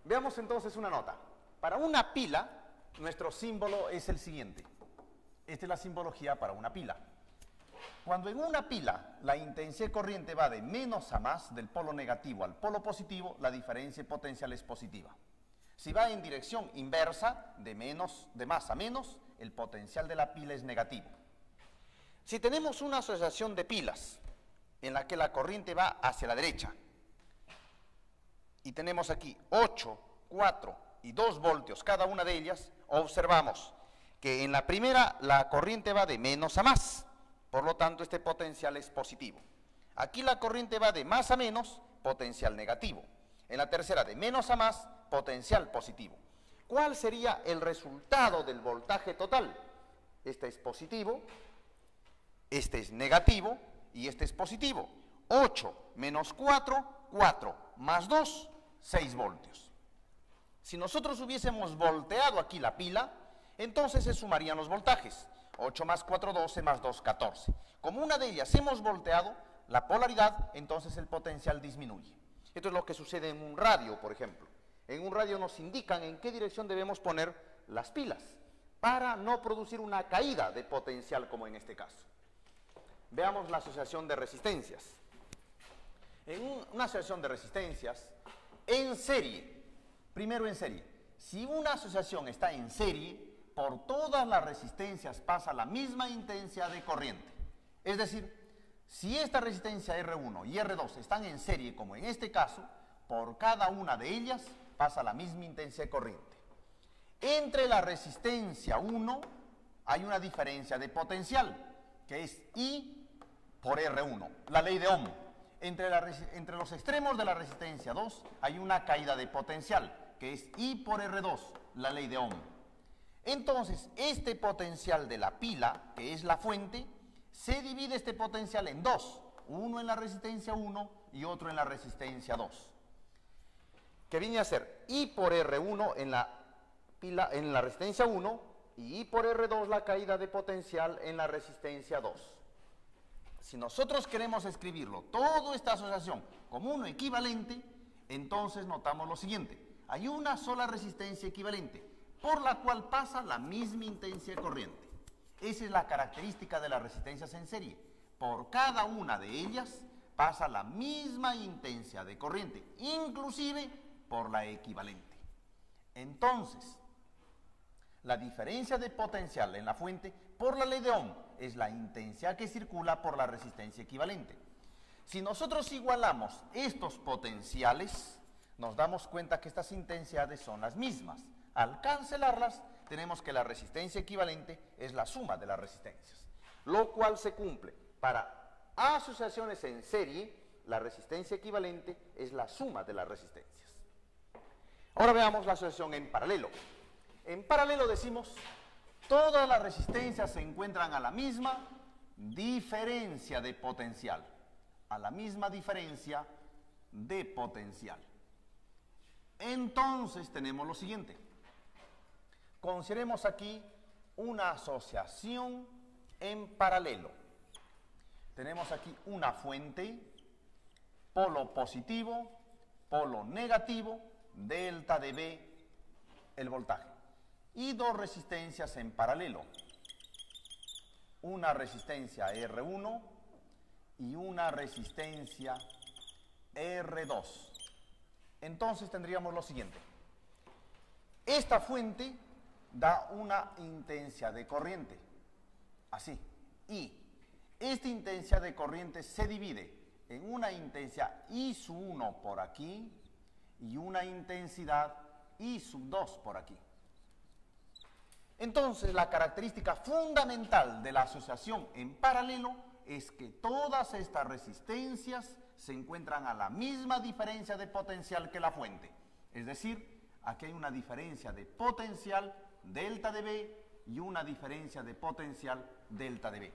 Veamos entonces una nota. Para una pila, nuestro símbolo es el siguiente. Esta es la simbología para una pila. Cuando en una pila la intensidad de corriente va de menos a más, del polo negativo al polo positivo, la diferencia potencial es positiva. Si va en dirección inversa, de más a menos, el potencial de la pila es negativo. Si tenemos una asociación de pilas en la que la corriente va hacia la derecha, y tenemos aquí 8, 4 y 2 voltios cada una de ellas, observamos que en la primera la corriente va de menos a más, por lo tanto este potencial es positivo. Aquí la corriente va de más a menos, potencial negativo. En la tercera de menos a más, potencial positivo. ¿Cuál sería el resultado del voltaje total? Este es positivo, este es negativo y este es positivo. 8 menos 4, 4 más 2, 6 voltios. Si nosotros hubiésemos volteado aquí la pila, entonces se sumarían los voltajes. 8 más 4, 12, más 2, 14. Como una de ellas hemos volteado la polaridad, entonces el potencial disminuye. Esto es lo que sucede en un radio, por ejemplo. En un radio nos indican en qué dirección debemos poner las pilas para no producir una caída de potencial como en este caso. Veamos la asociación de resistencias. En una asociación de resistencias en serie, primero en serie, si una asociación está en serie, por todas las resistencias pasa la misma intensidad de corriente. Es decir, si esta resistencia R1 y R2 están en serie, como en este caso, por cada una de ellas pasa la misma intensidad de corriente. Entre la resistencia 1 hay una diferencia de potencial, que es I por R1, la ley de Ohm. Entre los extremos de la resistencia 2 hay una caída de potencial, que es I por R2, la ley de Ohm. Entonces, este potencial de la pila, que es la fuente, se divide este potencial en dos, uno en la resistencia 1 y otro en la resistencia 2, que viene a ser I por R1 en la resistencia 1 y I por R2 la caída de potencial en la resistencia 2. Si nosotros queremos escribirlo, toda esta asociación como uno equivalente, entonces notamos lo siguiente: hay una sola resistencia equivalente, por la cual pasa la misma intensidad de corriente. Esa es la característica de las resistencias en serie. Por cada una de ellas pasa la misma intensidad de corriente, inclusive por la equivalente. Entonces, la diferencia de potencial en la fuente, por la ley de Ohm, es la intensidad que circula por la resistencia equivalente. Si nosotros igualamos estos potenciales, nos damos cuenta que estas intensidades son las mismas. Al cancelarlas, tenemos que la resistencia equivalente es la suma de las resistencias, lo cual se cumple. Para asociaciones en serie, la resistencia equivalente es la suma de las resistencias. Ahora veamos la asociación en paralelo. En paralelo decimos, todas las resistencias se encuentran a la misma diferencia de potencial. A la misma diferencia de potencial. Entonces tenemos lo siguiente. Consideremos aquí una asociación en paralelo. Tenemos aquí una fuente, polo positivo, polo negativo, delta de B, el voltaje. Y dos resistencias en paralelo. Una resistencia R1 y una resistencia R2. Entonces tendríamos lo siguiente. Esta fuente da una intensidad de corriente, así, y esta intensidad de corriente se divide en una intensidad I sub 1 por aquí y una intensidad I sub 2 por aquí. Entonces, la característica fundamental de la asociación en paralelo es que todas estas resistencias se encuentran a la misma diferencia de potencial que la fuente. Es decir, aquí hay una diferencia de potencial delta de B y una diferencia de potencial delta de B.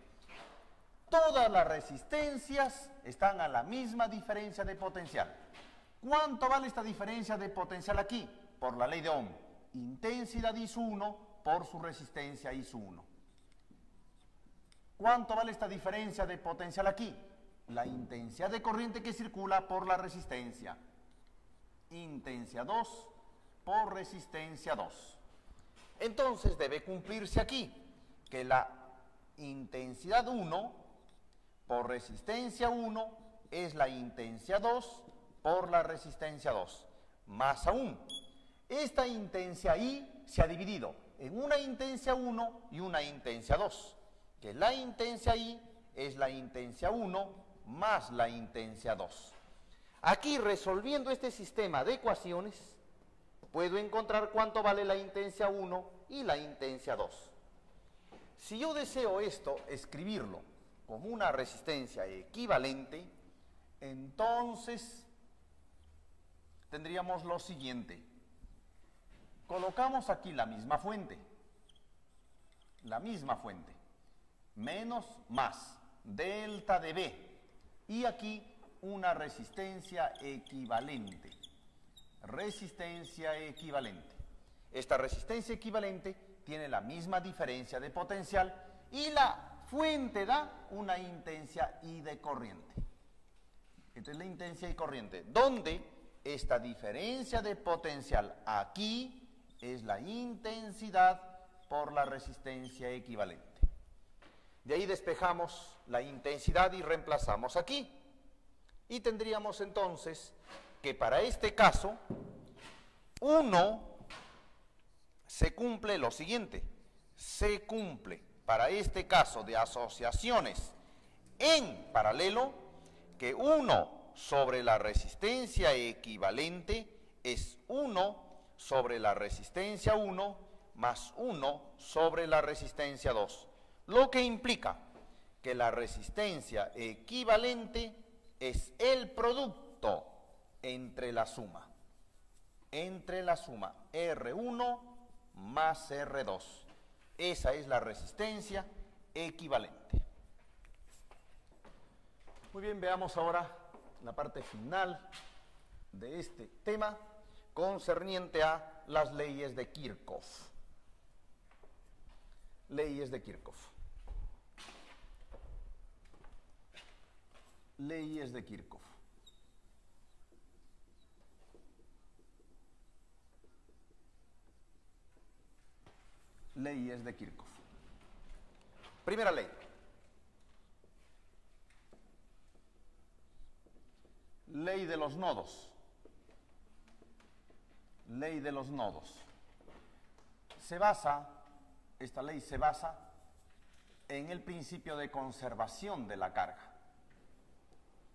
Todas las resistencias están a la misma diferencia de potencial. ¿Cuánto vale esta diferencia de potencial aquí? Por la ley de Ohm. Intensidad I sub 1 por su resistencia I sub 1. ¿Cuánto vale esta diferencia de potencial aquí? La intensidad de corriente que circula por la resistencia. Intensidad 2 por resistencia 2. Entonces debe cumplirse aquí que la intensidad 1 por resistencia 1 es la intensidad 2 por la resistencia 2. Más aún, esta intensidad I se ha dividido en una intensidad 1 y una intensidad 2, que la intensidad I es la intensidad 1 más la intensidad 2. Aquí, resolviendo este sistema de ecuaciones, puedo encontrar cuánto vale la intensidad 1 y la intensidad 2. Si yo deseo esto, escribirlo como una resistencia equivalente, entonces tendríamos lo siguiente. Colocamos aquí la misma fuente, menos más, delta de B, y aquí una resistencia equivalente. Esta resistencia equivalente tiene la misma diferencia de potencial y la fuente da una intensidad I de corriente. Esta es la intensidad I corriente, donde esta diferencia de potencial aquí es la intensidad por la resistencia equivalente. De ahí despejamos la intensidad y reemplazamos aquí. Y tendríamos entonces que para este caso, 1 se cumple lo siguiente. Se cumple para este caso de asociaciones en paralelo que 1 sobre la resistencia equivalente es 1 sobre la resistencia 1 más 1 sobre la resistencia 2, lo que implica que la resistencia equivalente es el producto entre la suma R1 más R2. Esa es la resistencia equivalente. Muy bien, veamos ahora la parte final de este tema concerniente a las leyes de Kirchhoff. Leyes de Kirchhoff. Leyes de Kirchhoff. Leyes de Kirchhoff. Primera ley. Ley de los nodos. Ley de los nodos. Esta ley se basa en el principio de conservación de la carga.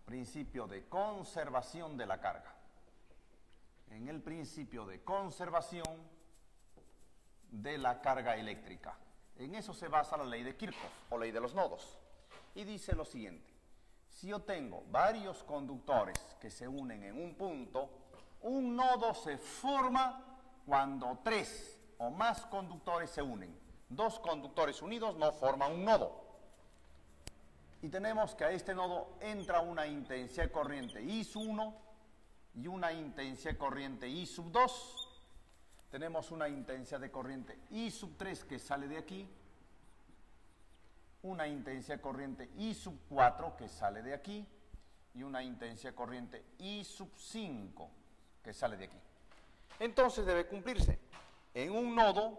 Principio de conservación de la carga. En el principio de conservación de la carga eléctrica. En eso se basa la ley de Kirchhoff o ley de los nodos. Y dice lo siguiente: si yo tengo varios conductores que se unen en un punto, un nodo se forma cuando 3 o más conductores se unen. 2 conductores unidos no forman un nodo. Y tenemos que a este nodo entra una intensidad de corriente I sub 1 y una intensidad de corriente I sub 2. Tenemos una intensidad de corriente I sub 3 que sale de aquí, una intensidad de corriente I sub 4 que sale de aquí y una intensidad de corriente I sub 5 que sale de aquí. Entonces debe cumplirse en un nodo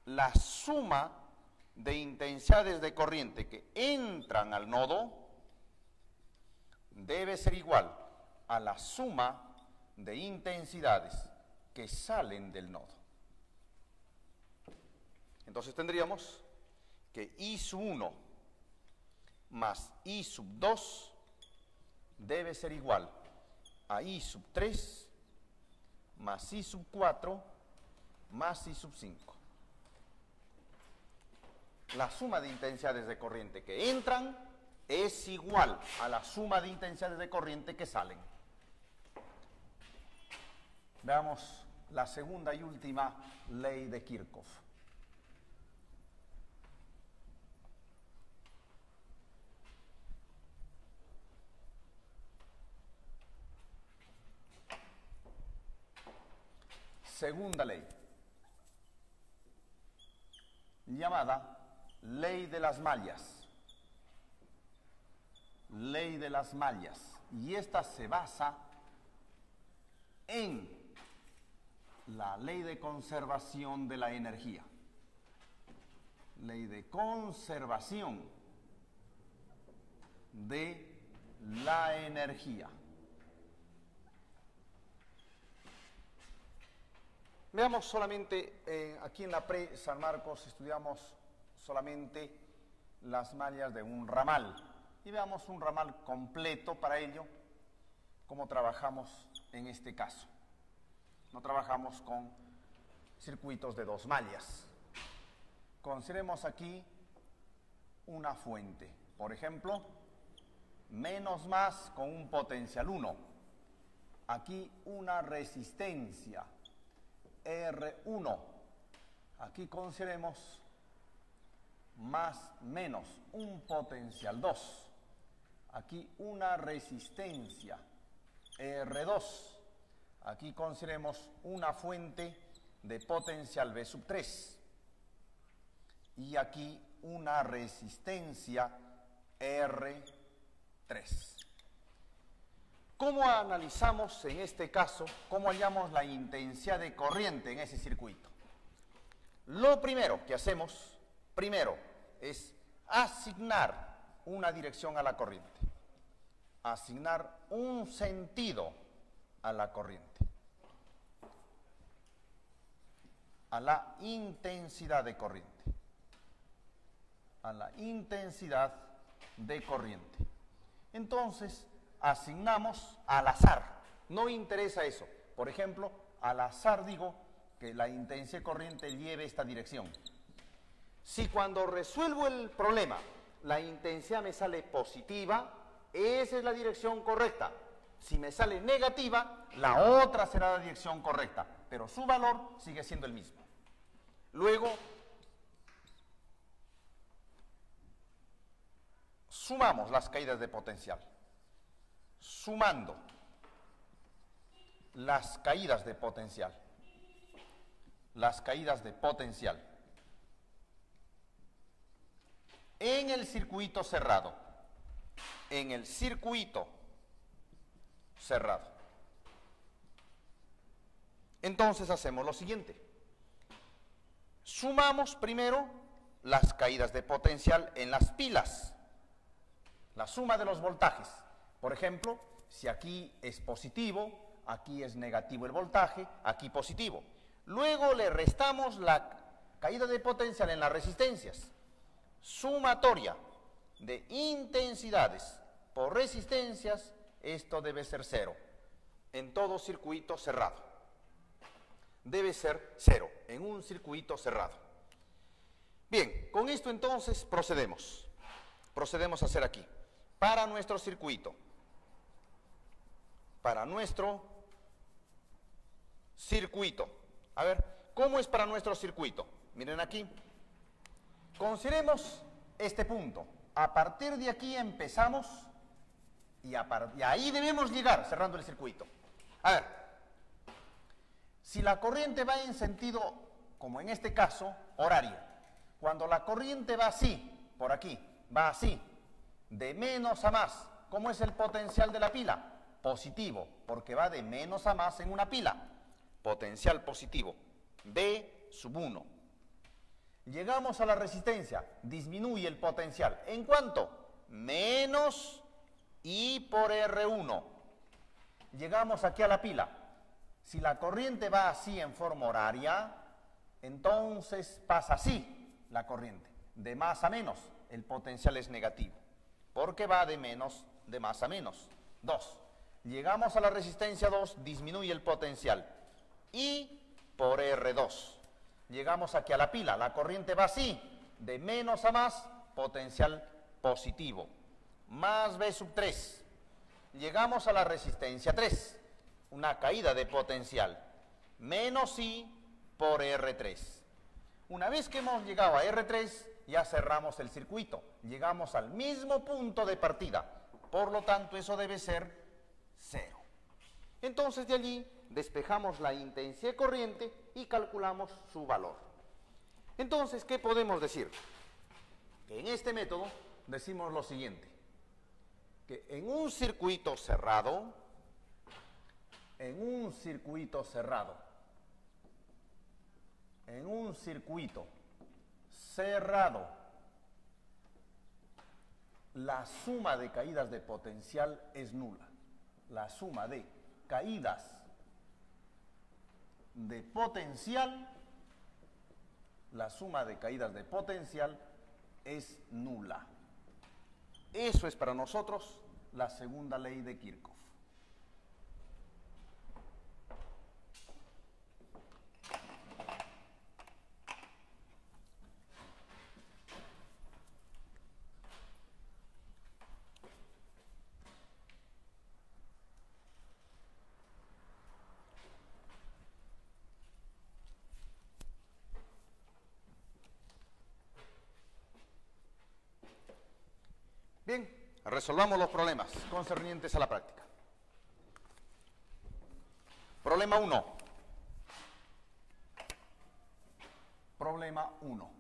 la suma de intensidades de corriente que entran al nodo debe ser igual a la suma de intensidades que salen del nodo. Entonces tendríamos que I sub 1 más I sub 2 debe ser igual a I sub 3 más I sub 4 más I sub 5. La suma de intensidades de corriente que entran es igual a la suma de intensidades de corriente que salen. Veamos la segunda y última ley de Kirchhoff. Segunda ley, llamada ley de las mallas. Ley de las mallas. Y esta se basa en la ley de conservación de la energía. Ley de conservación de la energía. Veamos solamente, aquí en la Pre-San Marcos estudiamos solamente las mallas de un ramal. Y veamos un ramal completo para ello, cómo trabajamos en este caso. No trabajamos con circuitos de 2 mallas. Consideremos aquí una fuente. Por ejemplo, menos más con un potencial 1. Aquí una resistencia R1. Aquí consideremos más menos un potencial 2. Aquí una resistencia R2. Aquí consideremos una fuente de potencial V3. Y aquí una resistencia R3. ¿Cómo analizamos en este caso, cómo hallamos la intensidad de corriente en ese circuito? Lo primero que hacemos, es asignar una dirección a la corriente. Asignar un sentido a la corriente. A la intensidad de corriente. A la intensidad de corriente. Entonces, asignamos al azar. No interesa eso. Por ejemplo, al azar digo que la intensidad de corriente lleve esta dirección. Si cuando resuelvo el problema la intensidad me sale positiva, esa es la dirección correcta. Si me sale negativa, la otra será la dirección correcta, pero su valor sigue siendo el mismo. Luego, sumamos las caídas de potencial. Sumando las caídas de potencial. Las caídas de potencial. En el circuito cerrado. En el circuito cerrado. Entonces hacemos lo siguiente. Sumamos primero las caídas de potencial en las pilas. La suma de los voltajes. Por ejemplo, si aquí es positivo, aquí es negativo el voltaje, aquí positivo. Luego le restamos la caída de potencial en las resistencias. Sumatoria de intensidades por resistencias, esto debe ser 0 en todo circuito cerrado. Debe ser 0 en un circuito cerrado. Bien, con esto entonces procedemos. Procedemos a hacer aquí. Para nuestro circuito. Para nuestro circuito. A ver, ¿cómo es para nuestro circuito? Miren aquí. Consideremos este punto. A partir de aquí empezamos y ahí debemos llegar cerrando el circuito. A ver, si la corriente va en sentido, como en este caso, horario, cuando la corriente va así, por aquí, va así, de menos a más, ¿cómo es el potencial de la pila? Positivo, porque va de menos a más en una pila. Potencial positivo, V1. Llegamos a la resistencia, disminuye el potencial. ¿En cuánto? Menos I por R1. Llegamos aquí a la pila. Si la corriente va así en forma horaria, entonces pasa así la corriente. De más a menos, el potencial es negativo. Porque va de más a menos. 2. Llegamos a la resistencia 2, disminuye el potencial. I por R2. Llegamos aquí a la pila, la corriente va así, de menos a más, potencial positivo. Más V3. Llegamos a la resistencia 3, una caída de potencial. Menos I por R3. Una vez que hemos llegado a R3, ya cerramos el circuito. Llegamos al mismo punto de partida. Por lo tanto, eso debe ser 0. Entonces, de allí despejamos la intensidad de corriente y calculamos su valor. Entonces, ¿qué podemos decir? Que en este método decimos lo siguiente, que en un circuito cerrado, en un circuito cerrado, la suma de caídas de potencial es nula. La suma de caídas de potencial, es nula. Eso es para nosotros la segunda ley de Kirchhoff. Bien, resolvamos los problemas concernientes a la práctica. Problema 1. Problema 1.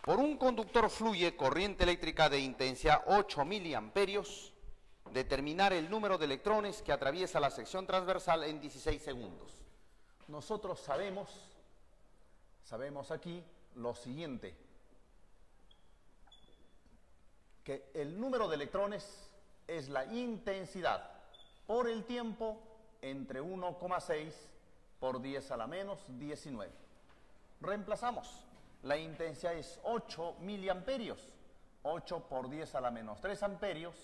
Por un conductor fluye corriente eléctrica de intensidad 8 miliamperios. Determinar el número de electrones que atraviesa la sección transversal en 16 segundos. Nosotros sabemos aquí lo siguiente, que el número de electrones es la intensidad por el tiempo entre 1,6 por 10 a la menos 19. Reemplazamos. La intensidad es 8 miliamperios, 8 por 10 a la menos 3 amperios,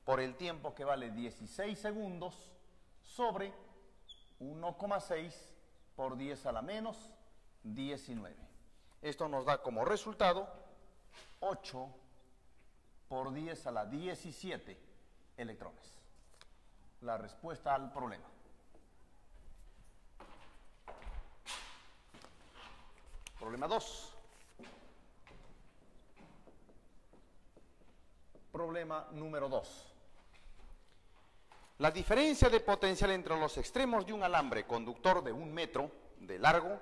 por el tiempo que vale 16 segundos, sobre 1,6 por 10 a la menos 19. Esto nos da como resultado 8 por 10 a la 17 electrones. La respuesta al problema. Problema 2. Problema número 2. La diferencia de potencial entre los extremos de un alambre conductor de 1 metro de largo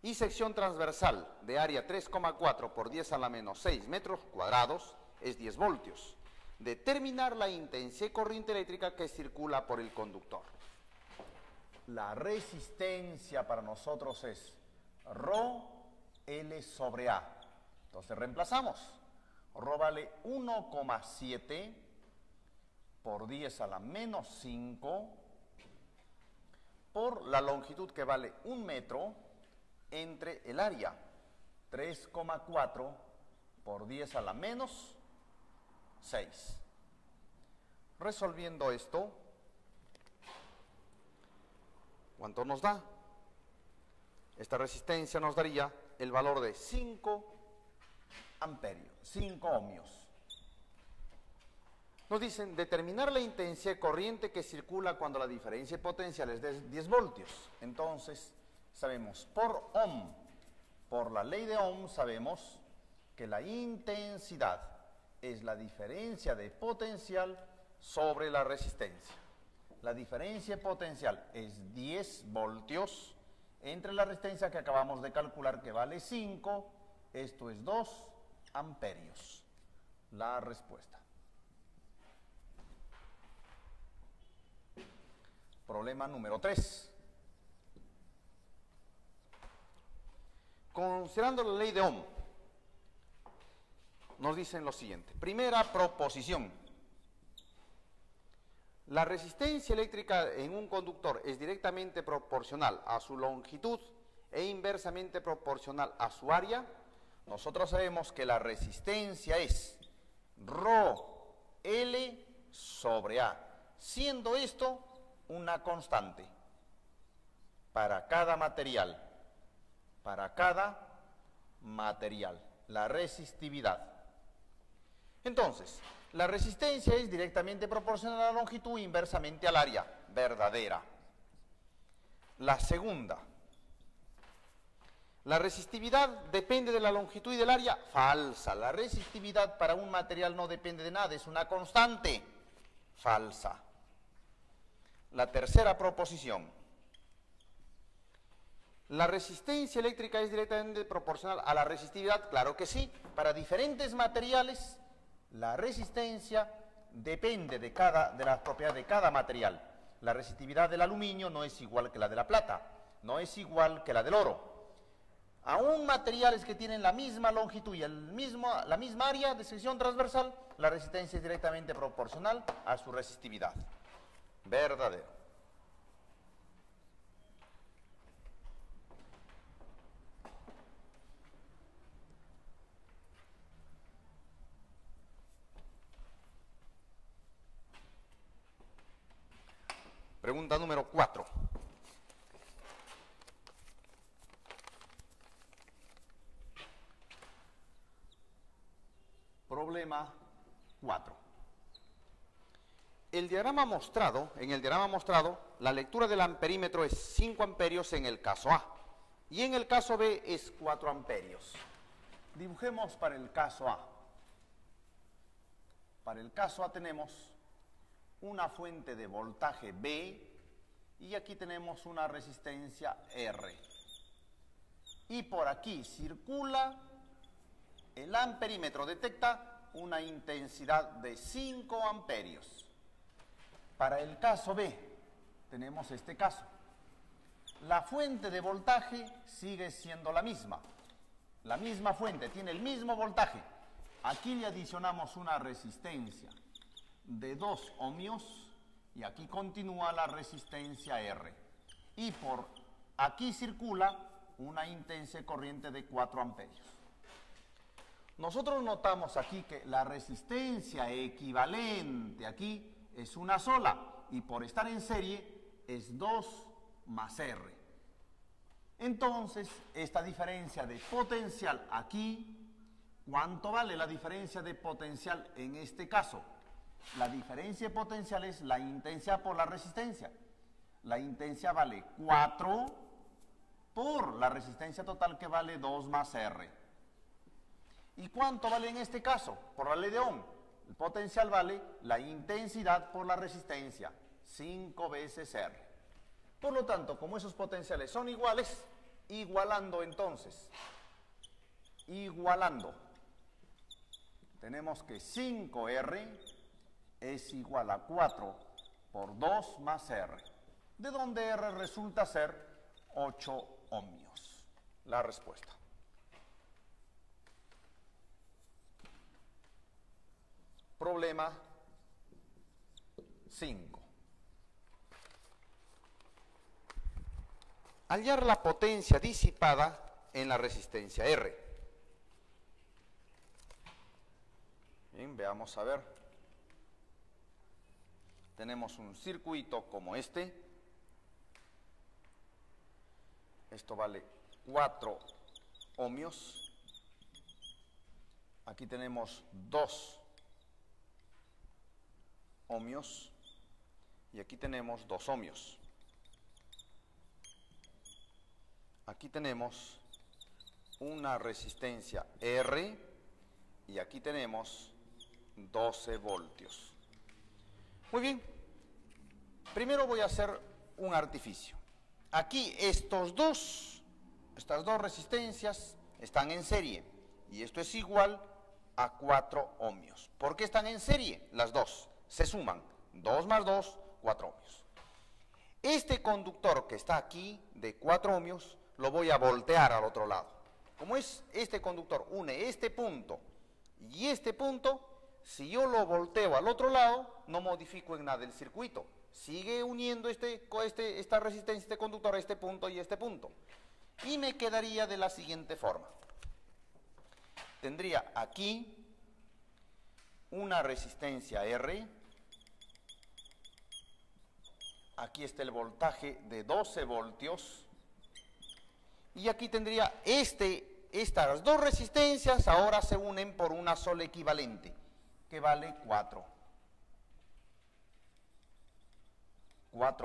y sección transversal de área 3,4 por 10 a la menos 6 metros cuadrados es 10 voltios. Determinar la intensidad de corriente eléctrica que circula por el conductor. La resistencia para nosotros es Rho L sobre A. Entonces reemplazamos. Rho vale 1,7 por 10 a la menos 5 por la longitud que vale 1 metro entre el área 3,4 por 10 a la menos 6. Resolviendo esto, ¿cuánto nos da? Esta resistencia nos daría el valor de 5 amperios, 5 ohmios. Nos dicen determinar la intensidad de corriente que circula cuando la diferencia de potencial es de 10 voltios. Entonces, sabemos por ohm, por la ley de Ohm, sabemos que la intensidad es la diferencia de potencial sobre la resistencia. La diferencia de potencial es 10 voltios entre la resistencia que acabamos de calcular, que vale 5, esto es 2 amperios. La respuesta. Problema número 3. Considerando la ley de Ohm, nos dicen lo siguiente. Primera proposición. La resistencia eléctrica en un conductor es directamente proporcional a su longitud e inversamente proporcional a su área. Nosotros sabemos que la resistencia es Rho L sobre A, siendo esto una constante para cada material. Para cada material, la resistividad. Entonces, la resistencia es directamente proporcional a la longitud e inversamente al área, verdadera. La segunda, la resistividad depende de la longitud y del área, falsa. La resistividad para un material no depende de nada, es una constante, falsa. La tercera proposición, ¿la resistencia eléctrica es directamente proporcional a la resistividad? Claro que sí. Para diferentes materiales, la resistencia depende de las propiedades de cada material. La resistividad del aluminio no es igual que la de la plata, no es igual que la del oro. Aún materiales que tienen la misma longitud y la misma área de sección transversal, la resistencia es directamente proporcional a su resistividad. Verdadero. Pregunta número 4. Problema 4. En el diagrama mostrado, la lectura del amperímetro es 5 amperios en el caso A y en el caso B es 4 amperios. Dibujemos para el caso A. Para el caso A tenemos una fuente de voltaje B y aquí tenemos una resistencia R. Y por aquí circula, el amperímetro detecta una intensidad de 5 amperios. Para el caso B tenemos este caso. La fuente de voltaje sigue siendo la misma fuente, tiene el mismo voltaje. Aquí le adicionamos una resistencia de 2 ohmios y aquí continúa la resistencia R. Y por aquí circula una intensa corriente de 4 amperios. Nosotros notamos aquí que la resistencia equivalente aquí es una sola y por estar en serie es 2 más R. Entonces, esta diferencia de potencial aquí, ¿cuánto vale la diferencia de potencial en este caso? La diferencia de potencial es la intensidad por la resistencia. La intensidad vale 4 por la resistencia total que vale 2 más R. ¿Y cuánto vale en este caso? Por la ley de Ohm. El potencial vale la intensidad por la resistencia, 5 veces R. Por lo tanto, como esos potenciales son iguales, igualando entonces, tenemos que 5R es igual a 4 por 2 más R, de donde R resulta ser 8 ohmios. La respuesta. Problema 5. Hallar la potencia disipada en la resistencia R. Bien, veamos a ver. Tenemos un circuito como este. Esto vale 4 ohmios. Aquí tenemos 2 ohmios y aquí tenemos 2 ohmios. Aquí tenemos una resistencia R y aquí tenemos 12 voltios. Muy bien, primero voy a hacer un artificio. Aquí estas dos resistencias están en serie y esto es igual a 4 ohmios. ¿Por qué están en serie? Las dos se suman, 2 más 2, 4 ohmios. Este conductor que está aquí de 4 ohmios lo voy a voltear al otro lado. Como este conductor une este punto y este punto, si yo lo volteo al otro lado, no modifico en nada el circuito. Sigue uniendo esta resistencia, este conductor a este punto y este punto. Y me quedaría de la siguiente forma. Tendría aquí una resistencia R. Aquí está el voltaje de 12 voltios. Y aquí tendría estas dos resistencias ahora se unen por una sola equivalente, que vale 4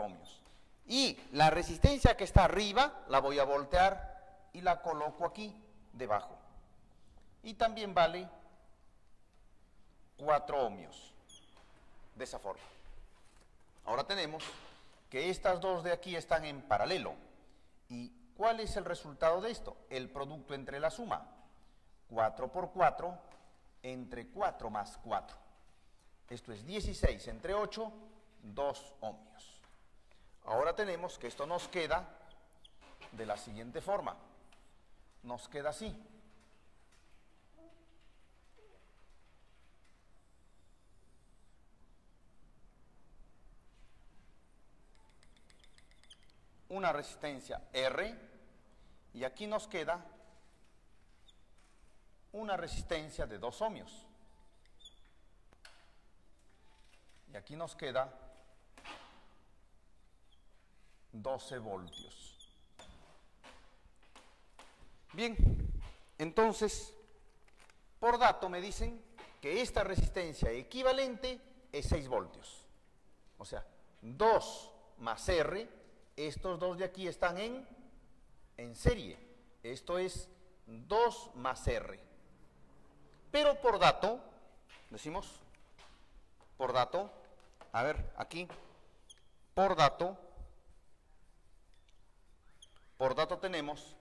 ohmios. Y la resistencia que está arriba la voy a voltear y la coloco aquí debajo. Y también vale 4 ohmios. De esa forma. Ahora tenemos que estas dos de aquí están en paralelo. ¿Y cuál es el resultado de esto? El producto entre la suma. 4 por 4 entre 4 más 4. Esto es 16 entre 8, 2 ohmios. Ahora tenemos que esto nos queda de la siguiente forma. Nos queda así. Una resistencia R y aquí nos queda una resistencia de 2 ohmios. Y aquí nos queda 12 voltios. Bien, entonces, por dato me dicen que esta resistencia equivalente es 6 voltios. O sea, 2 más R. Estos dos de aquí están en serie. Esto es 2 más R. Pero por dato, decimos, por dato, a ver, aquí, por dato tenemos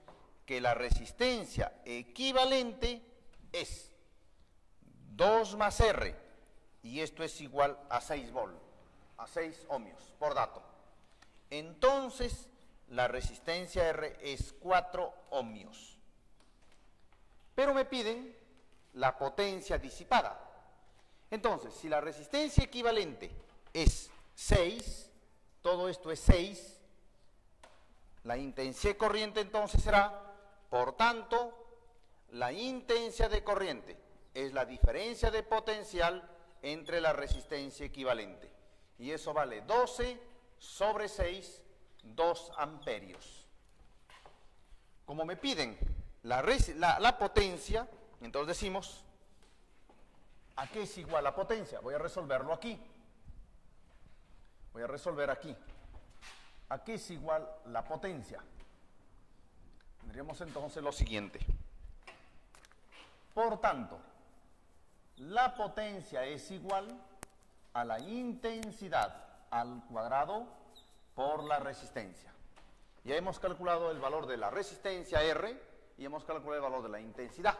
que la resistencia equivalente es 2 más R, y esto es igual a 6 volt, a 6 ohmios, por dato. Entonces, la resistencia R es 4 ohmios. Pero me piden la potencia disipada. Entonces, si la resistencia equivalente es 6, todo esto es 6, la intensidad de corriente entonces será, por tanto, la intensidad de corriente es la diferencia de potencial entre la resistencia equivalente. Y eso vale 12 sobre 6, 2 amperios. Como me piden la potencia, entonces decimos, ¿a qué es igual la potencia? Voy a resolverlo aquí. Voy a resolver aquí. ¿A qué es igual la potencia? Tendríamos entonces lo siguiente. Por tanto, la potencia es igual a la intensidad al cuadrado por la resistencia. Ya hemos calculado el valor de la resistencia R y hemos calculado el valor de la intensidad.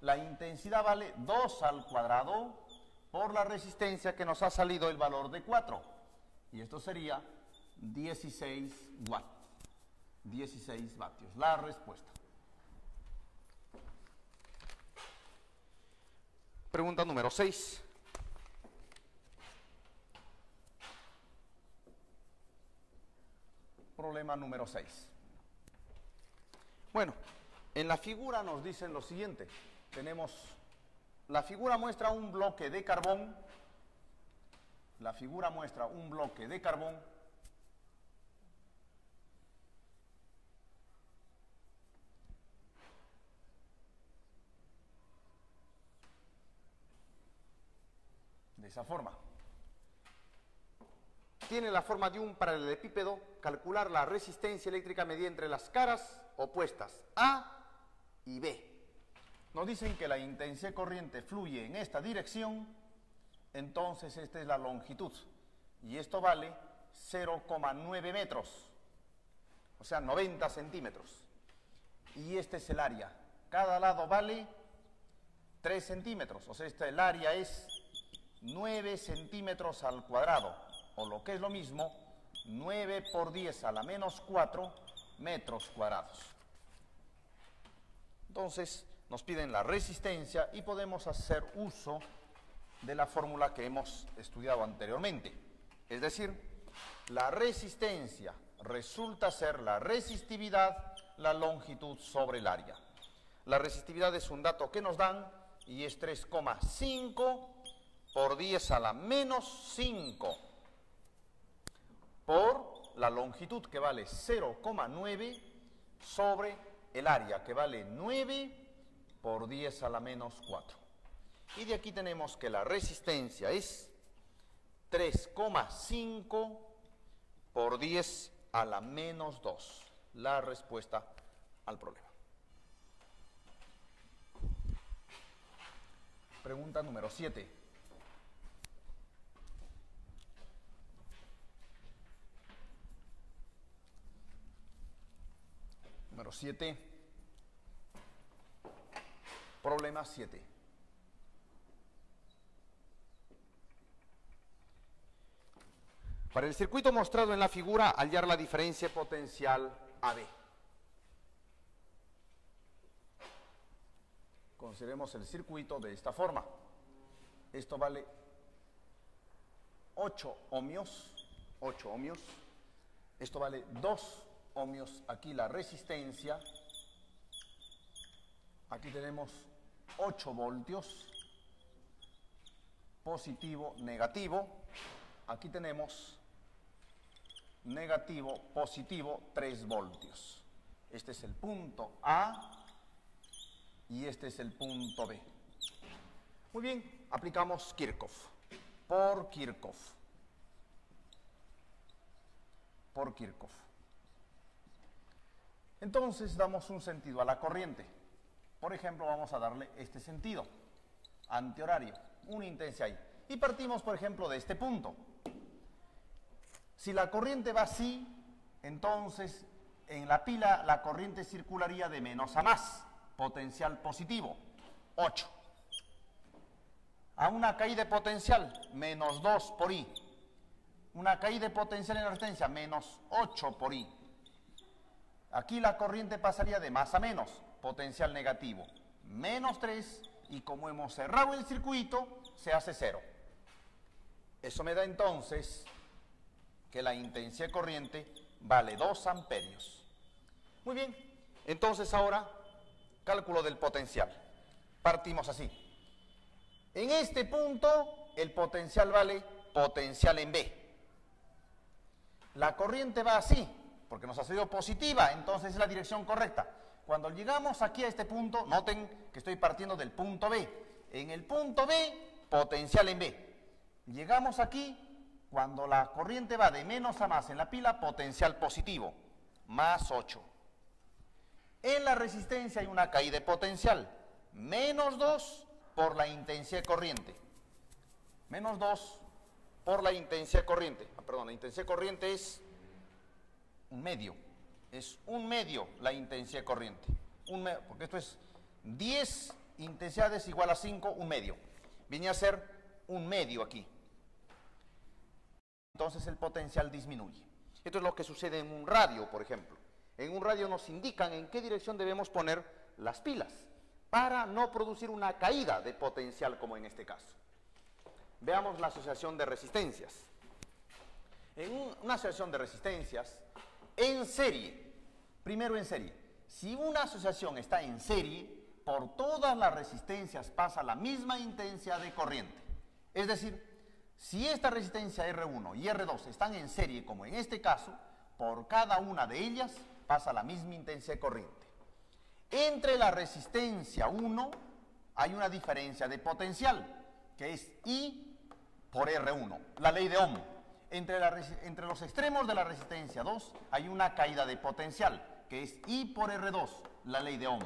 La intensidad vale 2 al cuadrado por la resistencia, que nos ha salido el valor de 4. Y esto sería 16 watts. 16 vatios. La respuesta. Pregunta número 6. Problema número 6. Bueno, en la figura nos dicen lo siguiente. La figura muestra un bloque de carbón. La figura muestra un bloque de carbón de esa forma. Tiene la forma de un paralelepípedo. Calcular la resistencia eléctrica mediante las caras opuestas A y B. Nos dicen que la intensidad de corriente fluye en esta dirección, entonces esta es la longitud. Y esto vale 0,9 metros, o sea, 90 centímetros. Y este es el área. Cada lado vale 3 centímetros, o sea, el área es 9 centímetros al cuadrado, o lo que es lo mismo, 9 por 10 a la menos 4 metros cuadrados. Entonces, nos piden la resistencia y podemos hacer uso de la fórmula que hemos estudiado anteriormente. Es decir, la resistencia resulta ser la resistividad, la longitud sobre el área. La resistividad es un dato que nos dan y es 3,5 por 10 a la menos 5 por la longitud, que vale 0,9 sobre el área, que vale 9 por 10 a la menos 4. Y de aquí tenemos que la resistencia es 3,5 por 10 a la menos 2. La respuesta al problema. Pregunta número 7. Número 7. Problema 7. Para el circuito mostrado en la figura, hallar la diferencia potencial AB. Consideremos el circuito de esta forma. Esto vale 8 ohmios. Esto vale 2 ohmios. Aquí la resistencia. Aquí tenemos 8 voltios. Positivo, negativo. Aquí tenemos negativo, positivo, 3 voltios. Este es el punto A y este es el punto B. Muy bien, aplicamos Kirchhoff. Por Kirchhoff. Entonces damos un sentido a la corriente. Por ejemplo, vamos a darle este sentido, antihorario, una intensidad ahí. Y partimos, por ejemplo, de este punto. Si la corriente va así, entonces en la pila la corriente circularía de menos a más, potencial positivo, 8. A una caída de potencial, menos 2 por I. Una caída de potencial en la resistencia, menos 8 por I. Aquí la corriente pasaría de más a menos, potencial negativo, menos 3, y como hemos cerrado el circuito, se hace 0. Eso me da entonces que la intensidad de corriente vale 2 amperios. Muy bien, entonces ahora, cálculo del potencial. Partimos así. En este punto, el potencial vale potencial en B. La corriente va así, porque nos ha salido positiva, entonces es la dirección correcta. Cuando llegamos aquí a este punto, noten que estoy partiendo del punto B. En el punto B, potencial en B. Llegamos aquí, cuando la corriente va de menos a más en la pila, potencial positivo, más 8. En la resistencia hay una caída de potencial, menos 2 por la intensidad de corriente. Menos 2 por la intensidad de corriente. Perdón, la intensidad de corriente es un medio. Es un medio la intensidad de corriente. Porque esto es 10 intensidades igual a 5, un medio. Viene a ser un medio aquí. Entonces el potencial disminuye. Esto es lo que sucede en un radio, por ejemplo. En un radio nos indican en qué dirección debemos poner las pilas para no producir una caída de potencial como en este caso. Veamos la asociación de resistencias. En una asociación de resistencias, en serie, primero en serie, si una asociación está en serie, por todas las resistencias pasa la misma intensidad de corriente. Es decir, si esta resistencia R1 y R2 están en serie, como en este caso, por cada una de ellas pasa la misma intensidad de corriente. Entre la resistencia 1 hay una diferencia de potencial, que es I por R1, la ley de Ohm. Entre los extremos de la resistencia 2 hay una caída de potencial, que es I por R2, la ley de Ohm.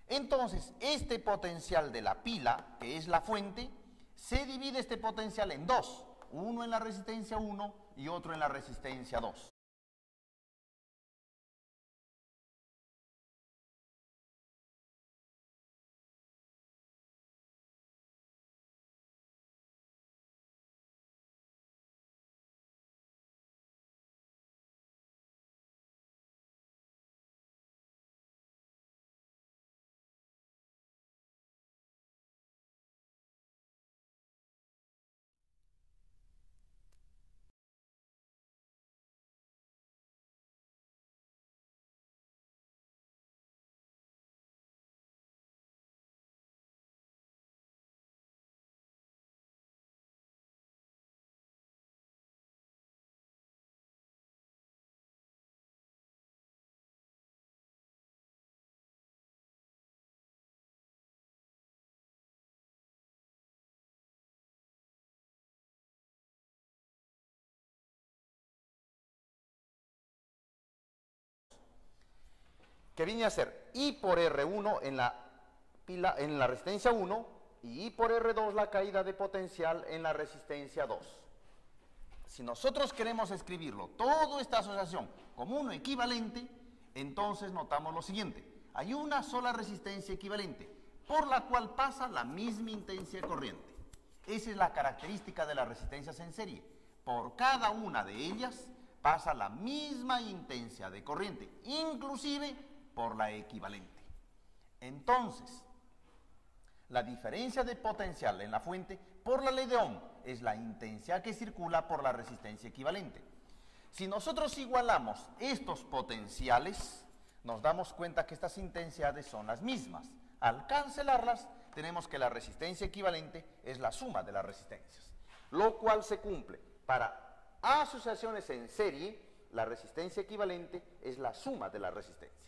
Entonces, este potencial de la pila, que es la fuente, se divide este potencial en dos, uno en la resistencia 1 y otro en la resistencia 2. Que viene a ser I por R1 en la resistencia 1 y I por R2 la caída de potencial en la resistencia 2. Si nosotros queremos escribirlo, toda esta asociación como uno equivalente, entonces notamos lo siguiente. Hay una sola resistencia equivalente, por la cual pasa la misma intensidad de corriente. Esa es la característica de las resistencias en serie. por cada una de ellas pasa la misma intensidad de corriente, inclusive por la equivalente. Entonces, la diferencia de potencial en la fuente por la ley de Ohm es la intensidad que circula por la resistencia equivalente. Si nosotros igualamos estos potenciales, nos damos cuenta que estas intensidades son las mismas. Al cancelarlas, tenemos que la resistencia equivalente es la suma de las resistencias, lo cual se cumple. Para asociaciones en serie, la resistencia equivalente es la suma de las resistencias.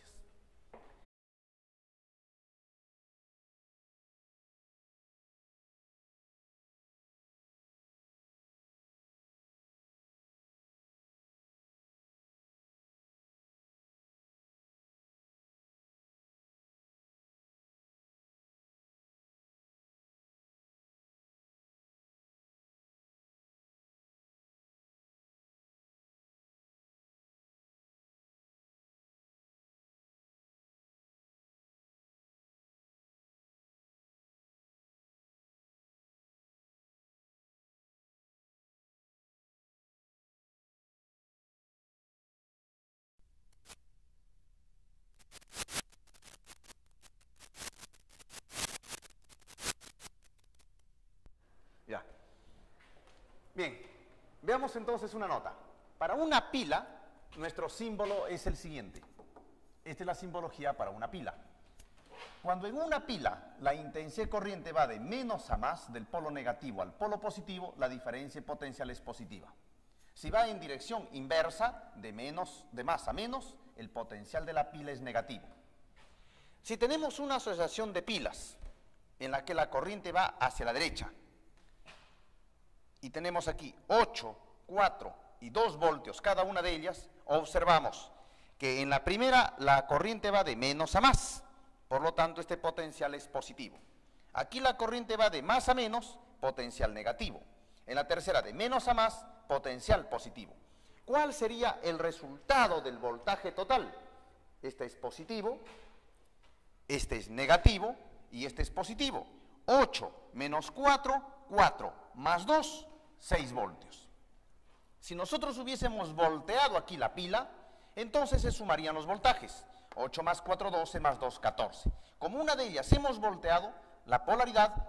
Ya. Bien, veamos entonces una nota. Para una pila, nuestro símbolo es el siguiente. Esta es la simbología para una pila. Cuando en una pila la intensidad de corriente va de menos a más, del polo negativo al polo positivo, la diferencia potencial es positiva. Si va en dirección inversa, de más a menos, el potencial de la pila es negativo. Si tenemos una asociación de pilas en la que la corriente va hacia la derecha, y tenemos aquí 8, 4 y 2 voltios cada una de ellas, observamos que en la primera la corriente va de menos a más, por lo tanto este potencial es positivo. Aquí la corriente va de más a menos, potencial negativo. En la tercera de menos a más, potencial positivo. ¿Cuál sería el resultado del voltaje total? Este es positivo, este es negativo y este es positivo. 8 menos 4, 4 más 2, 6 voltios. Si nosotros hubiésemos volteado aquí la pila, entonces se sumarían los voltajes. 8 más 4, 12, más 2, 14. Como una de ellas hemos volteado, la polaridad